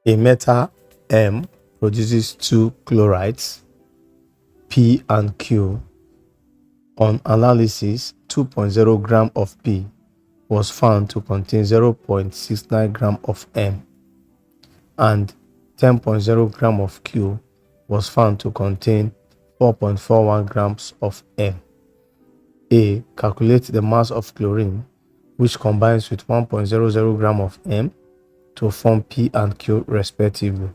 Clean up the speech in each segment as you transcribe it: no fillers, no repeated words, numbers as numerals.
A metal M produces two chlorides, P and Q. On analysis, 2.0 gram of P was found to contain 0.69 gram of M, and 10.0 gram of Q was found to contain 4.41 grams of M. A. Calculate the mass of chlorine, which combines with 1.00 gram of M to form P and Q respectively.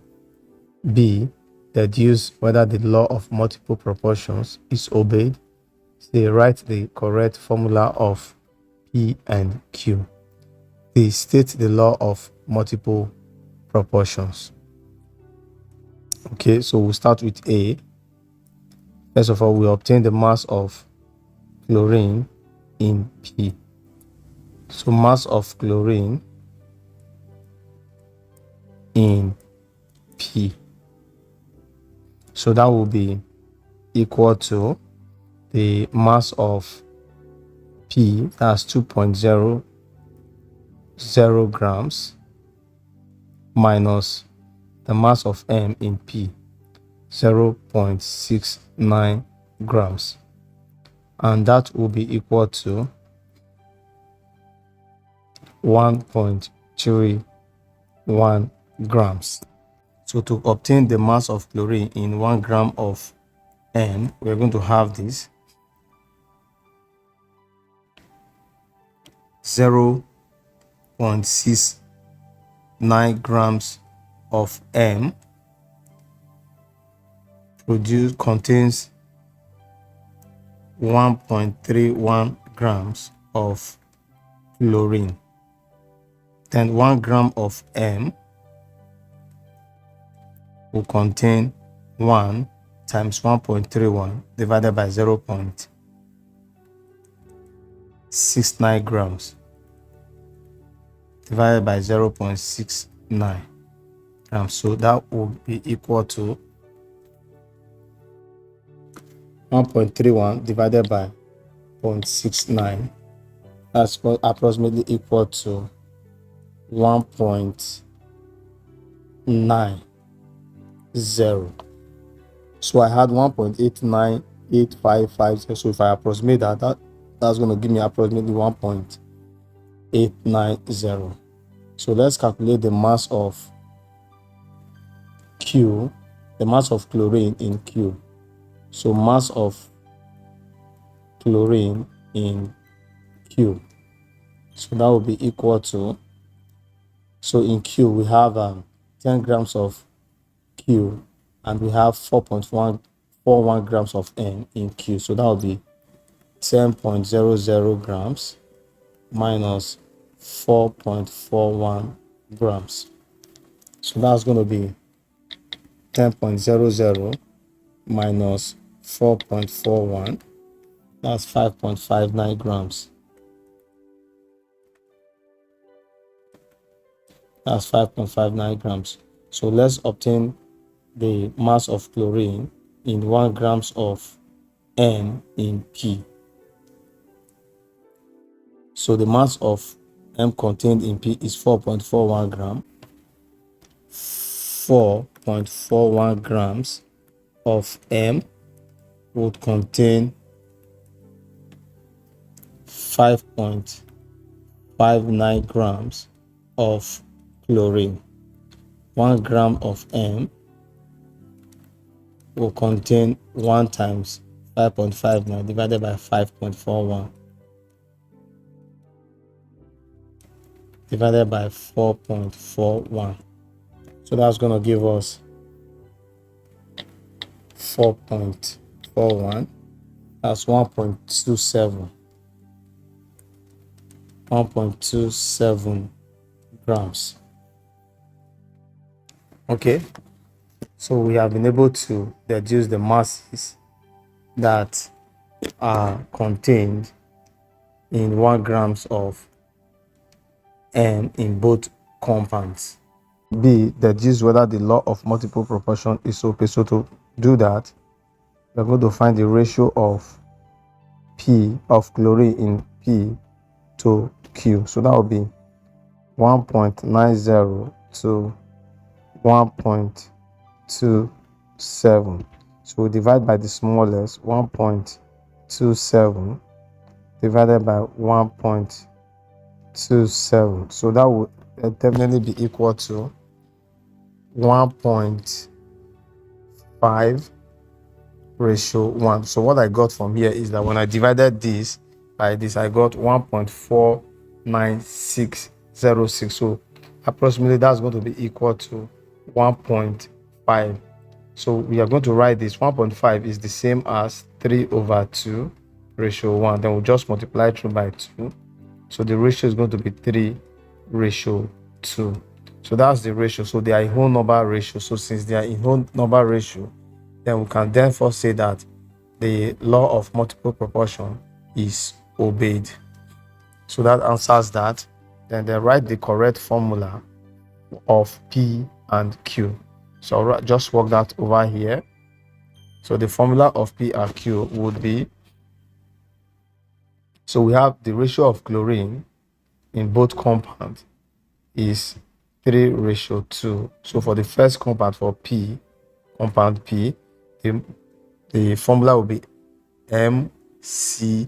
B. Deduce whether the law of multiple proportions is obeyed. C. Write the correct formula of P and Q. D. State the law of multiple proportions. Okay, so we'll start with A. First of all, we obtain the mass of chlorine in P. So mass of chlorine in P. So that will be equal to the mass of P, that's 2.00 grams, minus the mass of M in P, 0.69 grams. And that will be equal to 1.31 grams. So to obtain the mass of chlorine in 1 gram of M, we're going to have this 0.69 grams of M contains 1.31 grams of chlorine. Then 1 gram of M will contain 1 times 1.31 divided by 0.69 grams divided by 0.69 grams. So that will be equal to 1.31 divided by 0.69. That's approximately equal to 1.90. So I had 1.898550. So if I approximate that's going to give me approximately 1.890. So let's calculate the mass of Q, the mass of chlorine in Q. So mass of chlorine in Q. So that will be equal to, so in Q we have 10 grams of Q and we have 4.141 grams of N in Q. So that will be 10.00 grams minus 4.41 grams. So that's going to be 10.00 minus 4.41. That's 5.59 grams. That's 5.59 grams. So let's obtain the mass of chlorine in 1 grams of M in P. So the mass of M contained in P is 4.41 gram. 4.41 grams of M would contain 5.59 grams of chlorine. 1 gram of M will contain 1 times 5.59 divided by 5.41 divided by 4.41. So that's going to give us 4.41. That's 1.27. 1.27 grams. Okay, so we have been able to deduce the masses that are contained in 1 grams of M in both compounds. B, deduce whether the law of multiple proportion is okay. So to do that, we're going to find the ratio of P, of chlorine in P to Q. So that will be 1.90 to 1.27. So we divide by the smallest, 1.27 divided by 1.27. So that would definitely be equal to 1.5 ratio 1. So what I got from here is that when I divided this by this, I got 1.49606. So approximately that's going to be equal to 1.5. So we are going to write this. 1.5 is the same as 3 over 2 ratio 1. Then we'll just multiply through by 2. So the ratio is going to be 3 ratio 2. So that's the ratio. So they are a whole number ratio. So since they are a whole number ratio, then we can therefore say that the law of multiple proportion is obeyed. So that answers that. Then they write the correct formula of P and Q. So I'll just work that over here. So the formula of P and Q would be, so we have the ratio of chlorine in both compounds is 3 ratio 2. So for the first compound, for P, compound P, the formula will be MCl3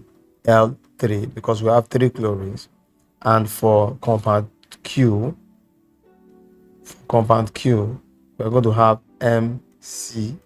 because we have 3 chlorines. And for compound Q, we're going to have MCl2.